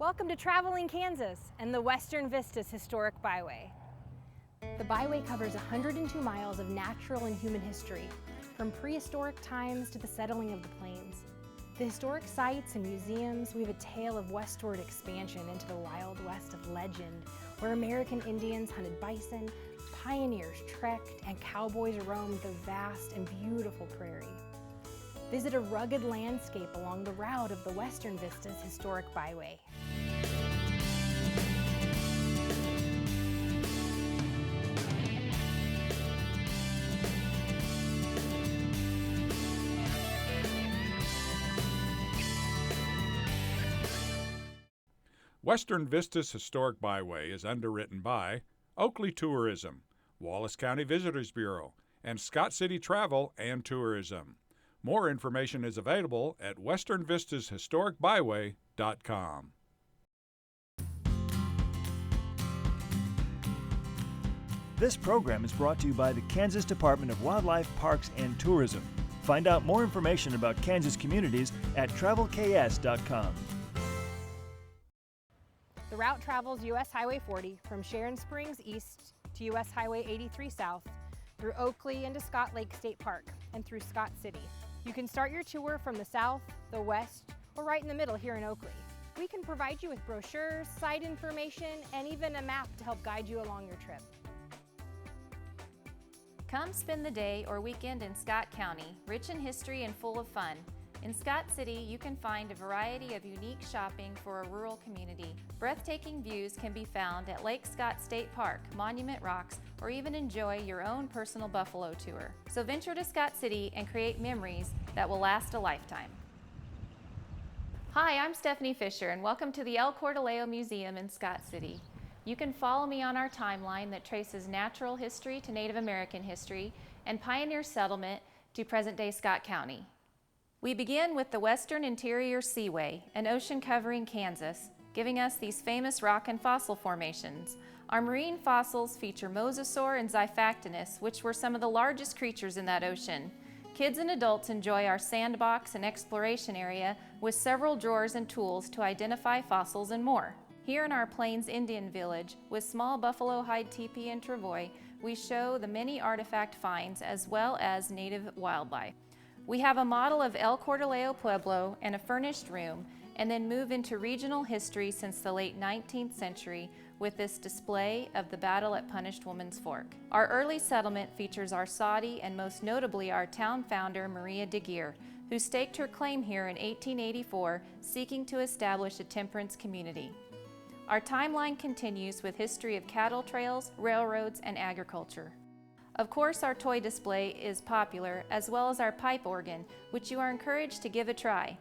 Welcome to Traveling Kansas and the Western Vistas Historic Byway. The Byway covers 102 miles of natural and human history, from prehistoric times to the settling of the plains. The historic sites and museums weave a tale of westward expansion into the Wild West of legend, where American Indians hunted bison, pioneers trekked, and cowboys roamed the vast and beautiful prairie. Visit a rugged landscape along the route of the Western Vistas Historic Byway. Western Vistas Historic Byway is underwritten by Oakley Tourism, Wallace County Visitors Bureau, and Scott City Travel and Tourism. More information is available at westernvistashistoricbyway.com. This program is brought to you by the Kansas Department of Wildlife, Parks, and Tourism. Find out more information about Kansas communities at travelks.com. The route travels U.S. Highway 40 from Sharon Springs east to U.S. Highway 83 south, through Oakley into Scott Lake State Park, and through Scott City. You can start your tour from the south, the west, or right in the middle here in Oakley. We can provide you with brochures, site information, and even a map to help guide you along your trip. Come spend the day or weekend in Scott County, rich in history and full of fun. In Scott City, you can find a variety of unique shopping for a rural community. Breathtaking views can be found at Lake Scott State Park, Monument Rocks, or even enjoy your own personal buffalo tour. So venture to Scott City and create memories that will last a lifetime. Hi, I'm Stephanie Fisher, and welcome to the El Cordileo Museum in Scott City. You can follow me on our timeline that traces natural history to Native American history and pioneer settlement to present-day Scott County. We begin with the Western Interior Seaway, an ocean covering Kansas, giving us these famous rock and fossil formations. Our marine fossils feature mosasaur and xiphactinus, which were some of the largest creatures in that ocean. Kids and adults enjoy our sandbox and exploration area with several drawers and tools to identify fossils and more. Here in our Plains Indian Village, with small buffalo hide teepee and travois, we show the many artifact finds as well as native wildlife. We have a model of El Cordileo Pueblo and a furnished room, and then move into regional history since the late 19th century with this display of the battle at Punished Woman's Fork. Our early settlement features our Saudi and most notably our town founder Maria de Geer, who staked her claim here in 1884, seeking to establish a temperance community. Our timeline continues with history of cattle trails, railroads, and agriculture. Of course, our toy display is popular, as well as our pipe organ, which you are encouraged to give a try.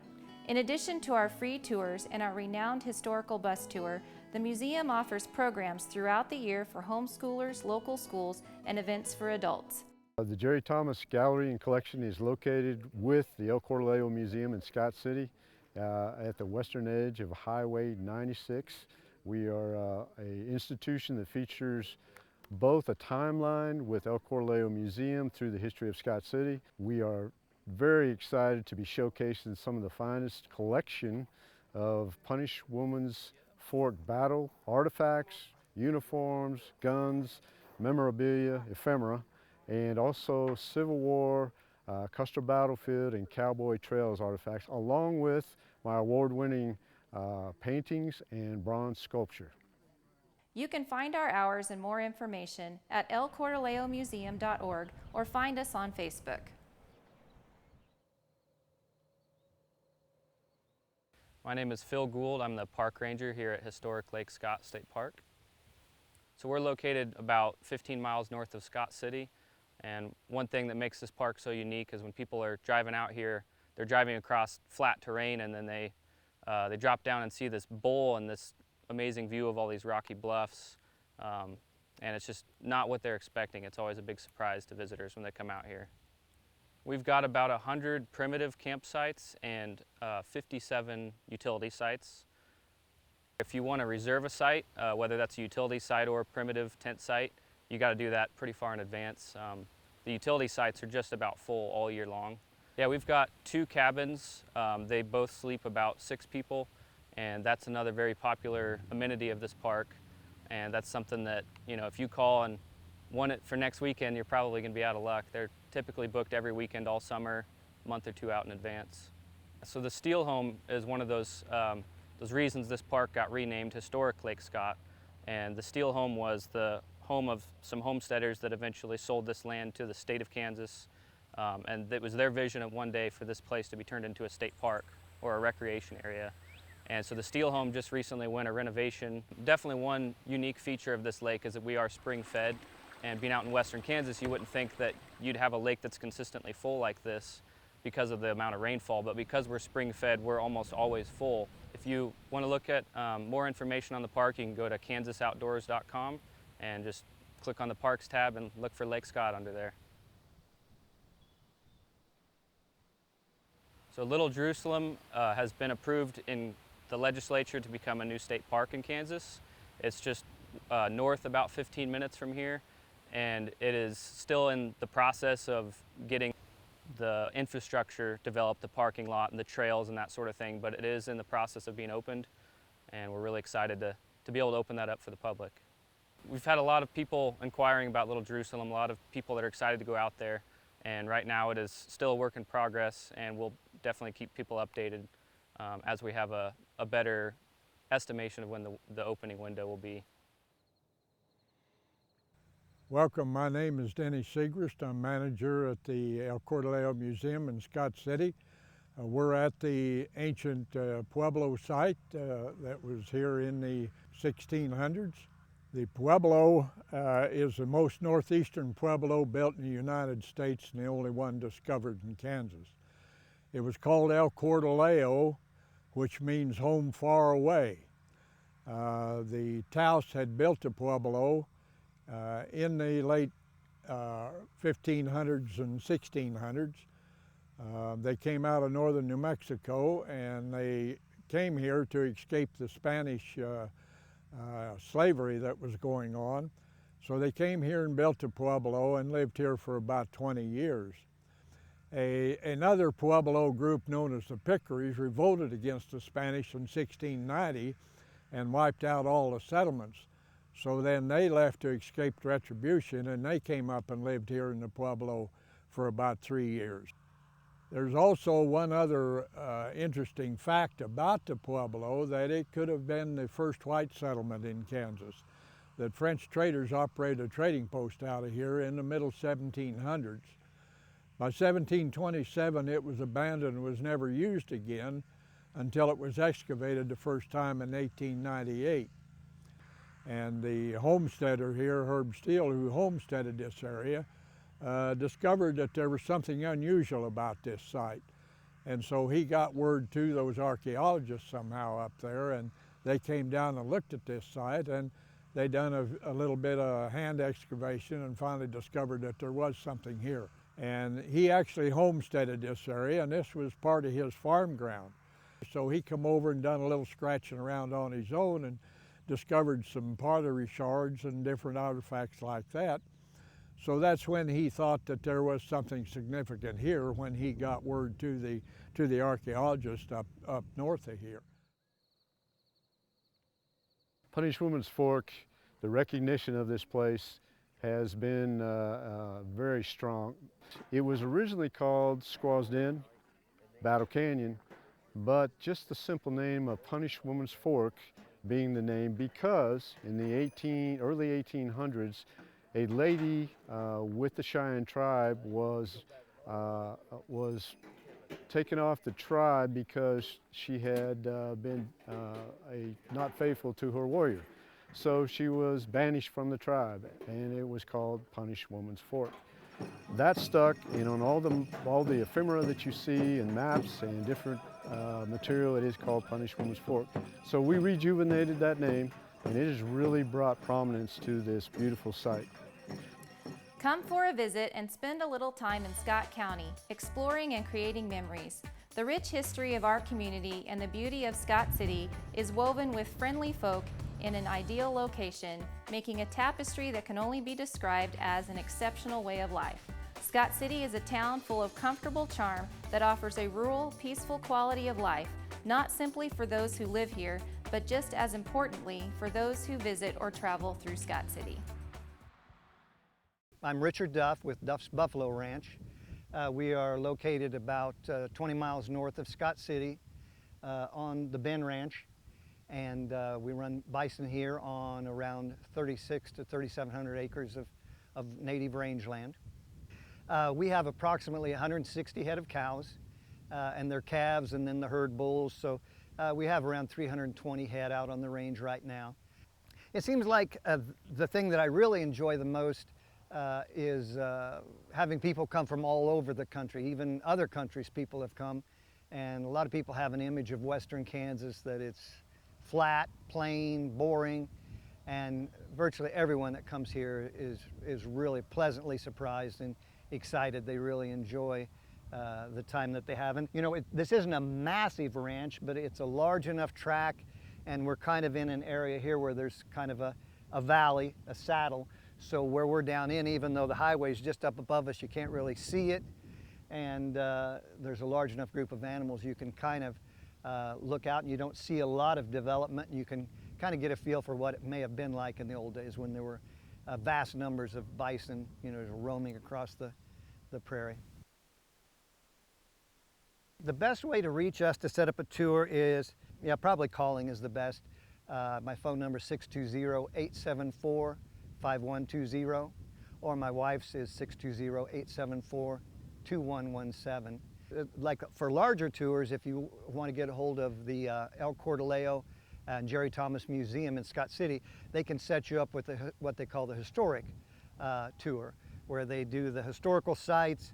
In addition to our free tours and our renowned historical bus tour, the museum offers programs throughout the year for homeschoolers, local schools, and events for adults. The Jerry Thomas Gallery and Collection is located with the El Cordileo Museum in Scott City at the western edge of Highway 96. We are an institution that features both a timeline with El Cordileo Museum through the history of Scott City. We are very excited to be showcasing some of the finest collection of Punished Woman's Fork battle artifacts, uniforms, guns, memorabilia, ephemera, and also Civil War, Custer Battlefield, and Cowboy Trails artifacts, along with my award-winning paintings and bronze sculpture. You can find our hours and more information at elcordileomuseum.org or find us on Facebook. My name is Phil Gould. I'm the park ranger here at Historic Lake Scott State Park. So we're located about 15 miles north of Scott City, and one thing that makes this park so unique is when people are driving out here, they're driving across flat terrain, and then they drop down and see this bowl and this amazing view of all these rocky bluffs, and it's just not what they're expecting. It's always a big surprise to visitors when they come out here. We've got about 100 primitive campsites and 57 utility sites. If you want to reserve a site, whether that's a utility site or a primitive tent site, you got to do that pretty far in advance. The utility sites are just about full all year long. Yeah, we've got 2 cabins. They both sleep about 6 people. and that's another very popular amenity of this park. And that's something that, you know, if you call and want it for next weekend, you're probably going to be out of luck. They're typically booked every weekend all summer, a month or two out in advance. So the Steel Home is one of those reasons this park got renamed Historic Lake Scott. And the Steel Home was the home of some homesteaders that eventually sold this land to the state of Kansas. And it was their vision of one day for this place to be turned into a state park or a recreation area. And so the Steel Home just recently went a renovation. Definitely one unique feature of this lake is that we are spring fed. And being out in western Kansas, you wouldn't think that you'd have a lake that's consistently full like this because of the amount of rainfall, but because we're spring fed, we're almost always full. If you want to look at more information on the park, you can go to kansasoutdoors.com and just click on the Parks tab and look for Lake Scott under there. So Little Jerusalem has been approved in the legislature to become a new state park in Kansas. It's just north about 15 minutes from here, and it is still in the process of getting the infrastructure developed, the parking lot and the trails and that sort of thing, but it is in the process of being opened, and we're really excited to be able to open that up for the public. We've had a lot of people inquiring about Little Jerusalem, a lot of people that are excited to go out there, and right now it is still a work in progress, and we'll definitely keep people updated as we have a better estimation of when the opening window will be. Welcome, my name is Denny Segrist. I'm manager at the El Cordillo Museum in Scott City. We're at the ancient Pueblo site that was here in the 1600s. The Pueblo is the most northeastern Pueblo built in the United States and the only one discovered in Kansas. It was called El Cordillo, which means home far away. The Taos had built the Pueblo in the late 1500s and 1600s. They came out of northern New Mexico and they came here to escape the Spanish slavery that was going on. So they came here and built the Pueblo and lived here for about 20 years. Another Pueblo group known as the Piccaries revolted against the Spanish in 1690 and wiped out all the settlements. So then they left to escape retribution, and they came up and lived here in the Pueblo for about 3 years. There's also one other interesting fact about the Pueblo, that it could have been the first white settlement in Kansas. That French traders operated a trading post out of here in the middle 1700s. By 1727, it was abandoned and was never used again until it was excavated the first time in 1898. And the homesteader here, Herb Steele, who homesteaded this area, discovered that there was something unusual about this site. And so he got word to those archaeologists somehow up there, and they came down and looked at this site, and they done a little bit of hand excavation and finally discovered that there was something here. And he actually homesteaded this area, and this was part of his farm ground. So he come over and done a little scratching around on his own and discovered some pottery shards and different artifacts like that. So that's when he thought that there was something significant here, when he got word to the archaeologist up north of here. Punish Woman's Fork, the recognition of this place has been very strong. It was originally called Squaw's Den, Battle Canyon, but just the simple name of Punish Woman's Fork being the name because in the early 1800s, a lady with the Cheyenne tribe was taken off the tribe because she had been not faithful to her warrior. So she was banished from the tribe, and it was called Punish Woman's Fork. That stuck, and on all the ephemera that you see and maps and different material, it is called Punish Woman's Fork. So we rejuvenated that name, and it has really brought prominence to this beautiful site. Come for a visit and spend a little time in Scott County, exploring and creating memories. The rich history of our community and the beauty of Scott City is woven with friendly folk in an ideal location, making a tapestry that can only be described as an exceptional way of life. Scott City is a town full of comfortable charm that offers a rural, peaceful quality of life, not simply for those who live here, but just as importantly for those who visit or travel through Scott City. I'm Richard Duff with Duff's Buffalo Ranch. We are located about 20 miles north of Scott City on the Bend Ranch, and we run bison here on around 36 to 3,700 acres of native rangeland. We have approximately 160 head of cows, and their calves and then the herd bulls, so we have around 320 head out on the range right now. It seems like the thing that I really enjoy the most is having people come from all over the country. Even other countries people have come, and a lot of people have an image of western Kansas that it's flat, plain, boring, and virtually everyone that comes here is really pleasantly surprised and excited. They really enjoy the time that they have. And you know, this isn't a massive ranch, but it's a large enough tract, and we're kind of in an area here where there's kind of a valley, a saddle. So where we're down in, even though the highway's just up above us, you can't really see it. And there's a large enough group of animals you can kind of look out, and you don't see a lot of development. You can kind of get a feel for what it may have been like in the old days when there were vast numbers of bison, you know, roaming across the prairie. The best way to reach us to set up a tour is, probably calling is the best. My phone number is 620-874-5120, or my wife's is 620-874-2117. Like for larger tours, if you want to get a hold of the El Cordaleo and Jerry Thomas Museum in Scott City, they can set you up with what they call the historic tour, where they do the historical sites,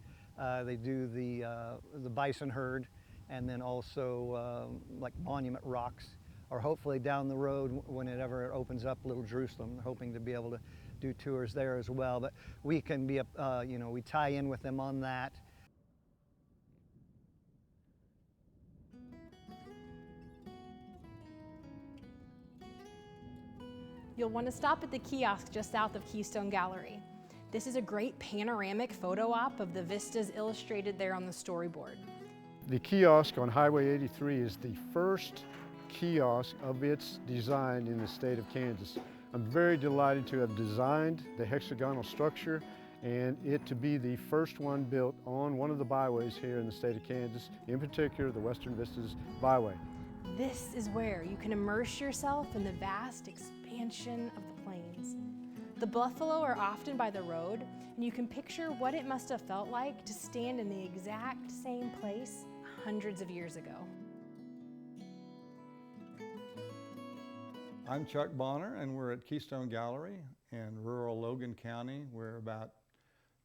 they do the bison herd, and then also like monument rocks, or hopefully down the road whenever it opens up Little Jerusalem, hoping to be able to do tours there as well. But we can be, we tie in with them on that. You'll want to stop at the kiosk just south of Keystone Gallery. This is a great panoramic photo op of the vistas illustrated there on the storyboard. The kiosk on Highway 83 is the first kiosk of its design in the state of Kansas. I'm very delighted to have designed the hexagonal structure and it to be the first one built on one of the byways here in the state of Kansas, in particular the Western Vistas Byway. This is where you can immerse yourself in the vast expansion of the plains. The buffalo are often by the road, and you can picture what it must have felt like to stand in the exact same place hundreds of years ago. I'm Chuck Bonner, and we're at Keystone Gallery in rural Logan County. We're about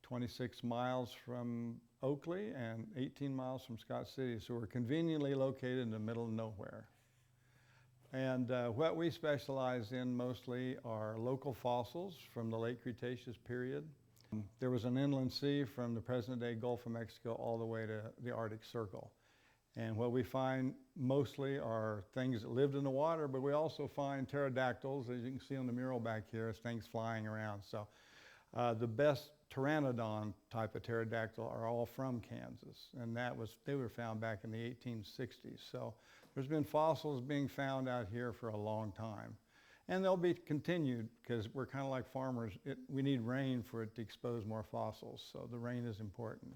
26 miles from Oakley and 18 miles from Scott City, so we're conveniently located in the middle of nowhere. And what we specialize in mostly are local fossils from the late Cretaceous period. There was an inland sea from the present-day Gulf of Mexico all the way to the Arctic Circle. And what we find mostly are things that lived in the water, but we also find pterodactyls, as you can see on the mural back here, as things flying around. So the best pteranodon type of pterodactyl are all from Kansas, and they were found back in the 1860s. So there's been fossils being found out here for a long time. And they'll be continued because we're kind of like farmers. We need rain for it to expose more fossils, so the rain is important.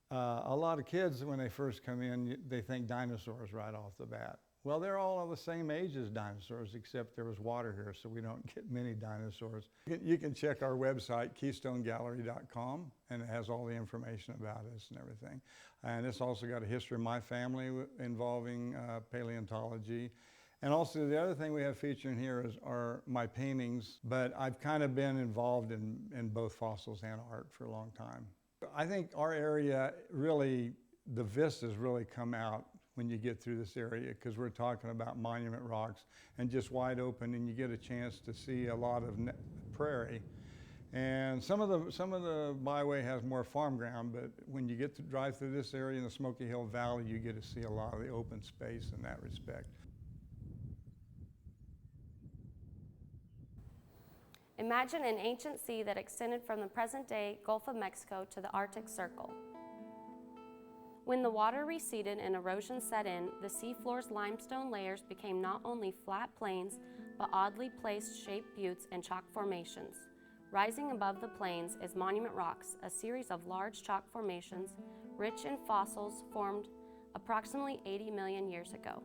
A lot of kids, when they first come in, they think dinosaurs right off the bat. Well, they're all of the same age as dinosaurs, except there was water here, so we don't get many dinosaurs. You can check our website, keystonegallery.com, and it has all the information about us and everything. And it's also got a history of my family involving paleontology. And also the other thing we have featured here are my paintings, but I've kind of been involved in both fossils and art for a long time. I think our area really, the vistas really come out when you get through this area, because we're talking about monument rocks and just wide open, and you get a chance to see a lot of prairie. And some of the byway has more farm ground, but when you get to drive through this area in the Smoky Hill Valley, you get to see a lot of the open space in that respect. Imagine an ancient sea that extended from the present-day Gulf of Mexico to the Arctic Circle. When the water receded and erosion set in, the seafloor's limestone layers became not only flat plains, but oddly placed shaped buttes and chalk formations. Rising above the plains is Monument Rocks, a series of large chalk formations rich in fossils formed approximately 80 million years ago.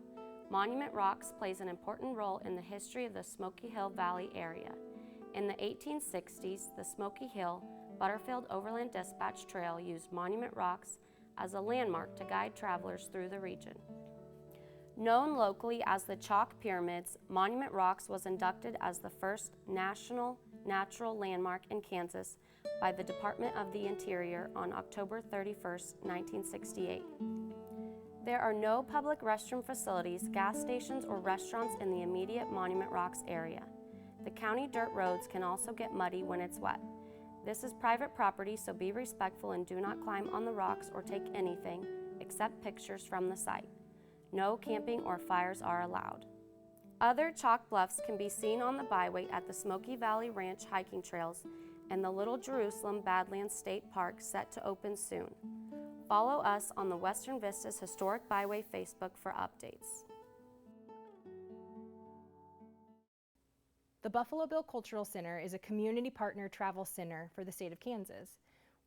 Monument Rocks plays an important role in the history of the Smoky Hill Valley area. In the 1860s, the Smoky Hill Butterfield Overland Dispatch Trail used Monument Rocks as a landmark to guide travelers through the region. Known locally as the Chalk Pyramids, Monument Rocks was inducted as the first national natural landmark in Kansas by the Department of the Interior on October 31, 1968. There are no public restroom facilities, gas stations, or restaurants in the immediate Monument Rocks area. The county dirt roads can also get muddy when it's wet. This is private property, so be respectful and do not climb on the rocks or take anything except pictures from the site. No camping or fires are allowed. Other chalk bluffs can be seen on the Byway at the Smoky Valley Ranch hiking trails and the Little Jerusalem Badlands State Park set to open soon. Follow us on the Western Vistas Historic Byway Facebook for updates. The Buffalo Bill Cultural Center is a community partner travel center for the state of Kansas.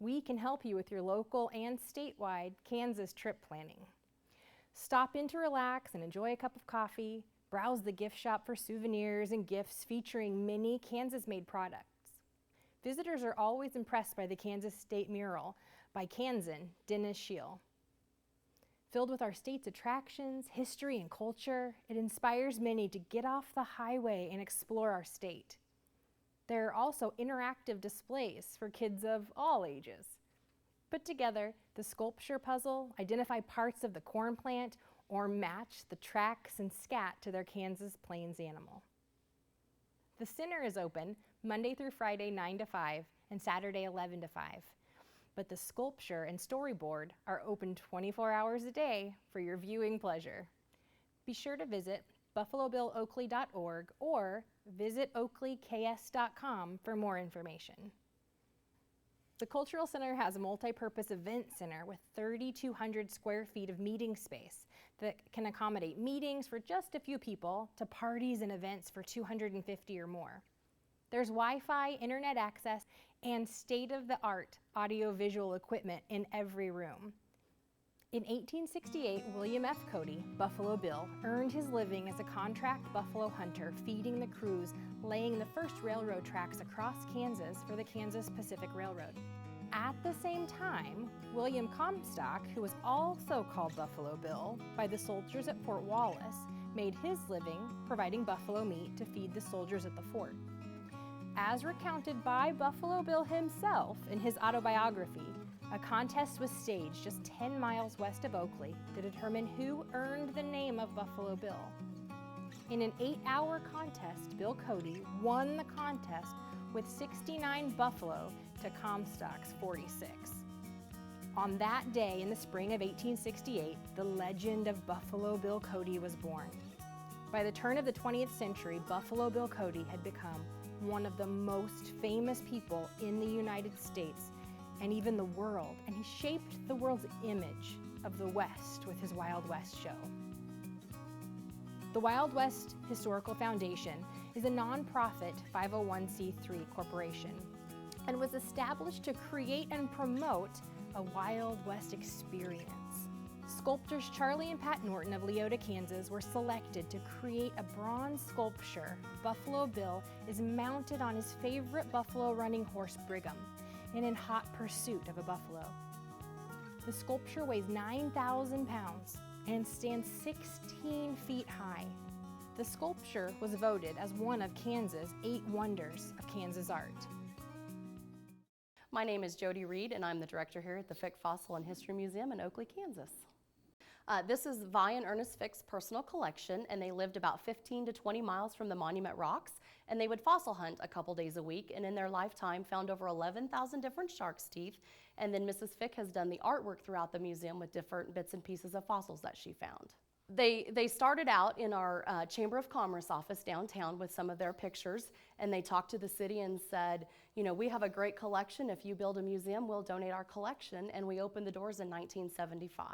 We can help you with your local and statewide Kansas trip planning. Stop in to relax and enjoy a cup of coffee, browse the gift shop for souvenirs and gifts featuring many Kansas-made products. Visitors are always impressed by the Kansas State Mural by Kansan Dennis Scheel. Filled with our state's attractions, history, and culture, it inspires many to get off the highway and explore our state. There are also interactive displays for kids of all ages. Put together the sculpture puzzle, identify parts of the corn plant, or match the tracks and scat to their Kansas Plains animal. The center is open Monday through Friday 9 to 5 and Saturday 11 to 5. But the sculpture and storyboard are open 24 hours a day for your viewing pleasure. Be sure to visit buffalobilloakley.org or visit oakleyks.com for more information. The Cultural Center has a multi-purpose event center with 3,200 square feet of meeting space that can accommodate meetings for just a few people to parties and events for 250 or more. There's Wi-Fi, internet access, and state-of-the-art audio-visual equipment in every room. In 1868, William F. Cody, Buffalo Bill, earned his living as a contract buffalo hunter, feeding the crews, laying the first railroad tracks across Kansas for the Kansas Pacific Railroad. At the same time, William Comstock, who was also called Buffalo Bill by the soldiers at Fort Wallace, made his living providing buffalo meat to feed the soldiers at the fort. As recounted by Buffalo Bill himself in his autobiography, a contest was staged just 10 miles west of Oakley to determine who earned the name of Buffalo Bill. In an 8-hour contest, Bill Cody won the contest with 69 buffalo to Comstock's 46. On that day in the spring of 1868, the legend of Buffalo Bill Cody was born. By the turn of the 20th century, Buffalo Bill Cody had become one of the most famous people in the United States and even the world, and he shaped the world's image of the West with his Wild West show. The Wild West Historical Foundation is a nonprofit 501c3 corporation and was established to create and promote a Wild West experience. Sculptors Charlie and Pat Norton of Leota, Kansas were selected to create a bronze sculpture. Buffalo Bill is mounted on his favorite buffalo running horse, Brigham, and in hot pursuit of a buffalo. The sculpture weighs 9,000 pounds and stands 16 feet high. The sculpture was voted as one of Kansas' 8 wonders of Kansas art. My name is Jody Reed, and I'm the director here at the Fick Fossil and History Museum in Oakley, Kansas. This is Vi and Ernest Fick's personal collection, and they lived about 15 to 20 miles from the Monument Rocks, and they would fossil hunt a couple days a week, and in their lifetime found over 11,000 different shark's teeth, and then Mrs. Fick has done the artwork throughout the museum with different bits and pieces of fossils that she found. They started out in our Chamber of Commerce office downtown with some of their pictures, and they talked to the city and said, you know, we have a great collection. If you build a museum, we'll donate our collection. And we opened the doors in 1975.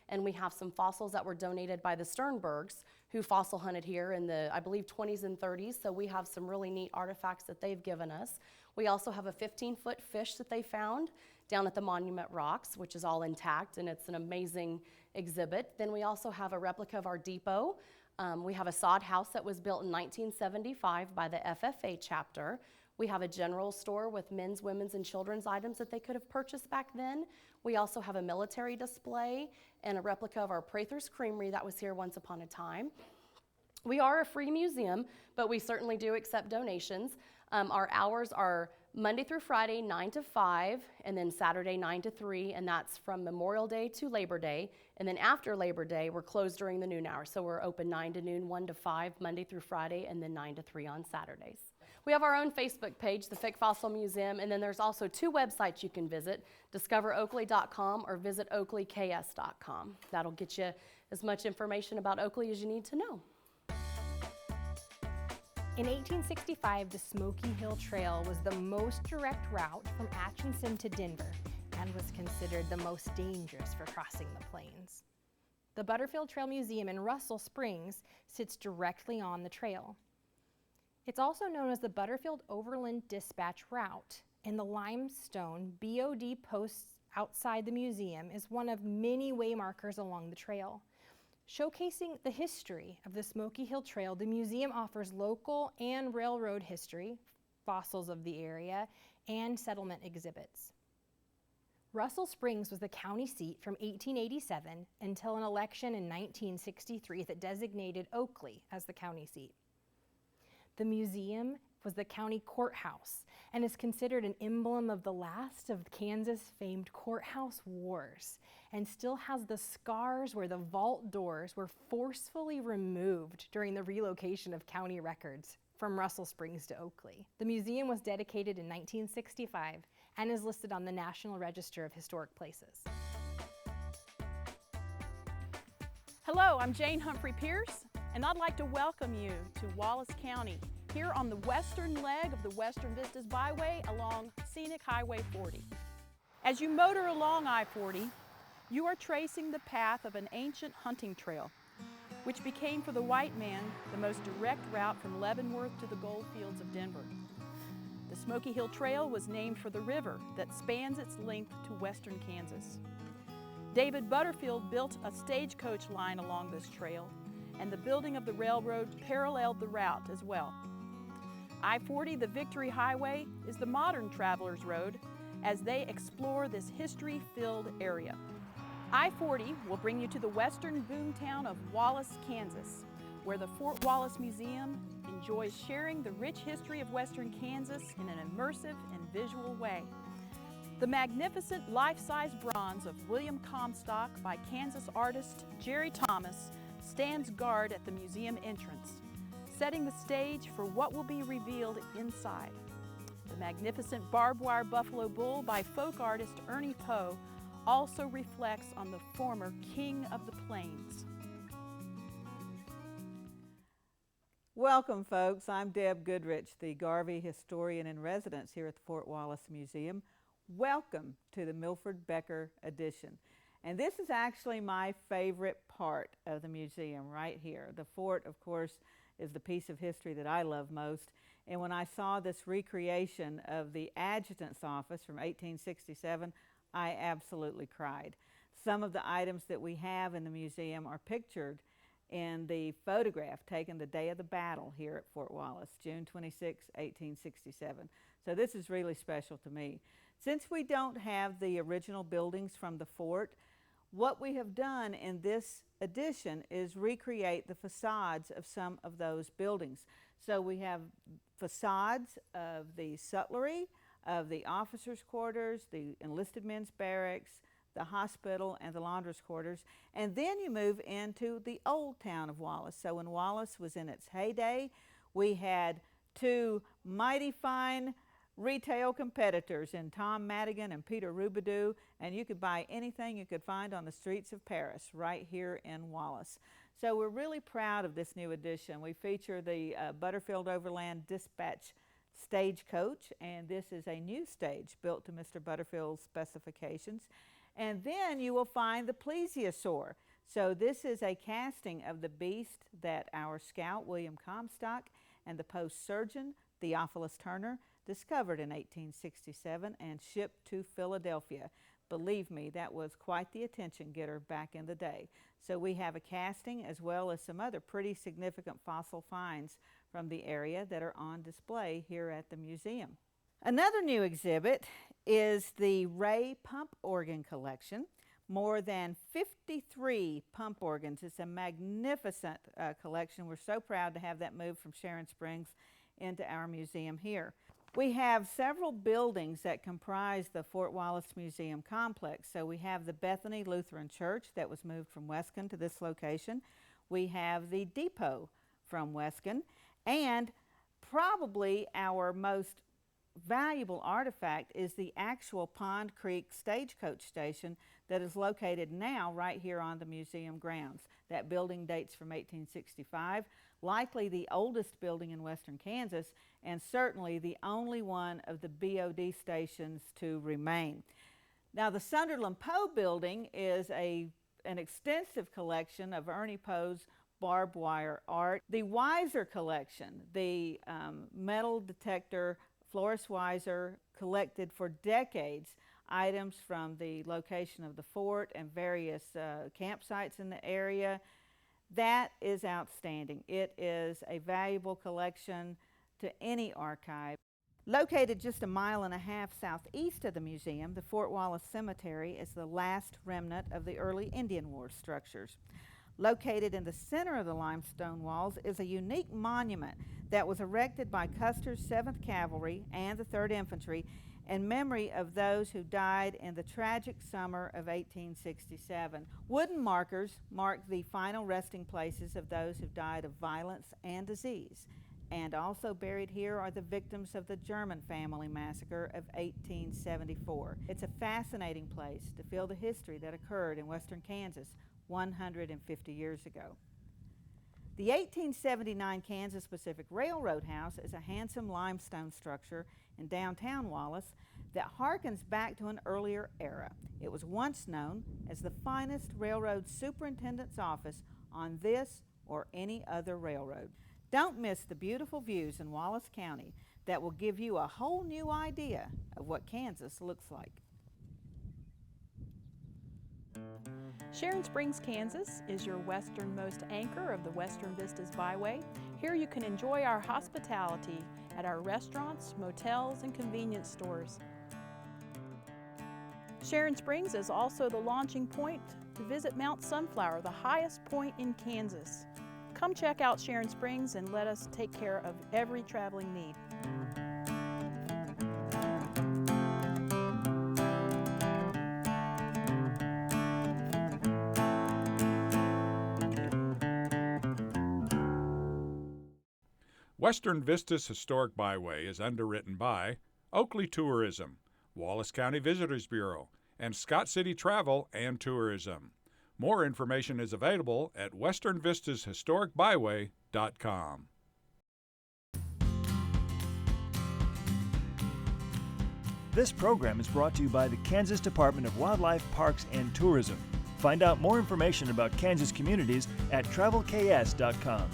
And we have some fossils that were donated by the Sternbergs, who fossil hunted here in the, I believe, 20s and 30s. So we have some really neat artifacts that they've given us. We also have a 15-foot fish that they found down at the Monument Rocks, which is all intact, and it's an amazing exhibit. Then we also have a replica of our depot. We have a sod house that was built in 1975 by the FFA chapter. We have a general store with men's, women's, and children's items that they could have purchased back then. We also have a military display and a replica of our Prather's Creamery that was here once upon a time. We are a free museum, but we certainly do accept donations. Our hours are Monday through Friday, 9 to 5, and then Saturday, 9 to 3, and that's from Memorial Day to Labor Day. And then after Labor Day, we're closed during the noon hour. So we're open 9 to noon, 1 to 5, Monday through Friday, and then 9 to 3 on Saturdays. We have our own Facebook page, the Fick Fossil Museum, and then there's also 2 websites you can visit, discoveroakley.com or visit oakleyks.com. That'll get you as much information about Oakley as you need to know. In 1865, the Smoky Hill Trail was the most direct route from Atchison to Denver and was considered the most dangerous for crossing the plains. The Butterfield Trail Museum in Russell Springs sits directly on the trail. It's also known as the Butterfield Overland Dispatch Route, and the limestone BOD posts outside the museum is one of many waymarkers along the trail. Showcasing the history of the Smoky Hill Trail, the museum offers local and railroad history, fossils of the area, and settlement exhibits. Russell Springs was the county seat from 1887 until an election in 1963 that designated Oakley as the county seat. The museum was the county courthouse and is considered an emblem of the last of Kansas' famed courthouse wars, and still has the scars where the vault doors were forcefully removed during the relocation of county records from Russell Springs to Oakley. The museum was dedicated in 1965 and is listed on the National Register of Historic Places. Hello, I'm Jane Humphrey Pierce, and I'd like to welcome you to Wallace County, here on the western leg of the Western Vistas Byway along scenic Highway 40. As you motor along I-40, you are tracing the path of an ancient hunting trail, which became for the white man the most direct route from Leavenworth to the gold fields of Denver. The Smoky Hill Trail was named for the river that spans its length to western Kansas. David Butterfield built a stagecoach line along this trail, and the building of the railroad paralleled the route as well. I-40, the Victory Highway, is the modern traveler's road as they explore this history-filled area. I-40 will bring you to the western boomtown of Wallace, Kansas, where the Fort Wallace Museum enjoys sharing the rich history of western Kansas in an immersive and visual way. The magnificent life-size bronze of William Comstock by Kansas artist Jerry Thomas stands guard at the museum entrance, setting the stage for what will be revealed inside. The magnificent barbed wire buffalo bull by folk artist Ernie Poe also reflects on the former King of the Plains. Welcome, folks. I'm Deb Goodrich, the Garvey historian in residence here at the Fort Wallace Museum. Welcome to the Milford Becker edition. And this is actually my favorite part of the museum right here. The fort, of course, is the piece of history that I love most. And when I saw this recreation of the adjutant's office from 1867, I absolutely cried. Some of the items that we have in the museum are pictured in the photograph taken the day of the battle here at Fort Wallace, June 26, 1867. So this is really special to me. Since we don't have the original buildings from the fort, what we have done in this edition is recreate the facades of some of those buildings. So we have facades of the sutlery, of the officers' quarters, the enlisted men's barracks, the hospital, and the laundress quarters. And then you move into the old town of Wallace. So when Wallace was in its heyday, we had 2 mighty fine retail competitors in Tom Madigan and Peter Robidoux, and you could buy anything you could find on the streets of Paris right here in Wallace. So we're really proud of this new addition. We feature the Butterfield Overland Dispatch stagecoach, and this is a new stage built to Mr. Butterfield's specifications. And then you will find the plesiosaur. So this is a casting of the beast that our scout William Comstock and the post surgeon Theophilus Turner discovered in 1867 and shipped to Philadelphia. Believe me, that was quite the attention getter back in the day. So we have a casting as well as some other pretty significant fossil finds from the area that are on display here at the museum. Another new exhibit is the Ray Pump Organ Collection. More than 53 pump organs. It's a magnificent collection. We're so proud to have that moved from Sharon Springs into our museum here. We have several buildings that comprise the Fort Wallace Museum complex. So we have the Bethany Lutheran Church that was moved from Weskin to this location. We have the depot from Weskin, and probably our most valuable artifact is the actual Pond Creek stagecoach station that is located now right here on the museum grounds. That building dates from 1865, likely the oldest building in western Kansas, and certainly the only one of the BOD stations to remain. Now the Sunderland Poe building is an extensive collection of Ernie Poe's barbed wire art. The Weiser collection, the metal detector Florence Weiser collected for decades items from the location of the fort and various campsites in the area. That is outstanding. It is a valuable collection to any archive. Located just a mile and a half southeast of the museum, the Fort Wallace Cemetery is the last remnant of the early Indian War structures. Located in the center of the limestone walls is a unique monument that was erected by Custer's 7th Cavalry and the 3rd Infantry in memory of those who died in the tragic summer of 1867. Wooden markers mark the final resting places of those who died of violence and disease. And also buried here are the victims of the German family massacre of 1874. It's a fascinating place to feel the history that occurred in western Kansas 150 years ago. The 1879 Kansas Pacific Railroad House is a handsome limestone structure in downtown Wallace that harkens back to an earlier era. It was once known as the finest railroad superintendent's office on this or any other railroad. Don't miss the beautiful views in Wallace County that will give you a whole new idea of what Kansas looks like. Sharon Springs, Kansas is your westernmost anchor of the Western Vistas Byway. Here you can enjoy our hospitality at our restaurants, motels, and convenience stores. Sharon Springs is also the launching point to visit Mount Sunflower, the highest point in Kansas. Come check out Sharon Springs and let us take care of every traveling need. Western Vistas Historic Byway is underwritten by Oakley Tourism, Wallace County Visitors Bureau, and Scott City Travel and Tourism. More information is available at westernvistashistoricbyway.com. This program is brought to you by the Kansas Department of Wildlife, Parks, and Tourism. Find out more information about Kansas communities at travelks.com.